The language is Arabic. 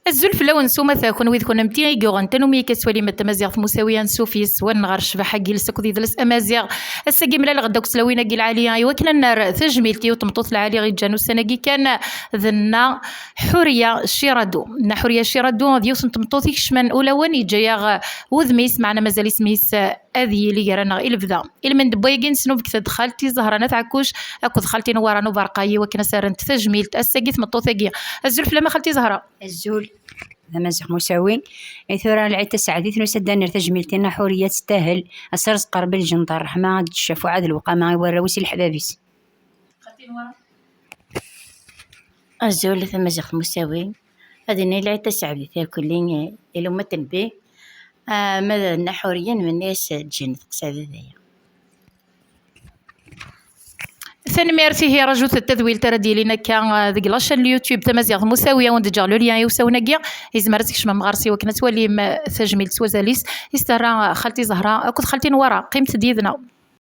الزلف لو نسوما ثاكون ويذ كنا متي يغان تنومي كسوالي متمازيغ في مساوية نسوفيس ونغار شبحة جيل سكودي دلس أمازيغ الساقي ملا غداك سلاوينا جيل عالية أيوا كنا النار تجميلتي وتمطوط العالي غي جانو السناقي كان ذنا حورية شيرادو نا حورية شيرادو ديوس نتمطوط يكشمن أولوان يجايا وذميس معنا مازال اسميس هذه اللي قرانا البدا من دبويقين سنوب كثا دخلتي زهرانات عكوش اكو دخلتي نورانو برقاي وكنا سارنت تجميلت الساقي تمطوطاقي الزلف لما خلتي زهره الزول مازال مساوين ثورة العيد سعديت نسدان تجميلتنا حورية تستاهل أسرز قرب الجنطة الرحمة تشافوا عاد الوقامة يوراوسي الحبابيس خلتي نورا الزول مازال مساوين هذه العيد سعديت كلين إلى ما تنبيه ماذا نحوريا من الناس تجن تقصد ذايا ثاني ميرسي هي رجل التذويل ترى ديالنا كان ذيك لاشين اليوتيوب تمازيغ مساويه وندجر لو ليان يوساونا كيا يزمرتك شمام غارسي وكنا توالي تجميل سوازاليس يسترا خالتي زهره كنت خالتي نورا قيمت ديدنا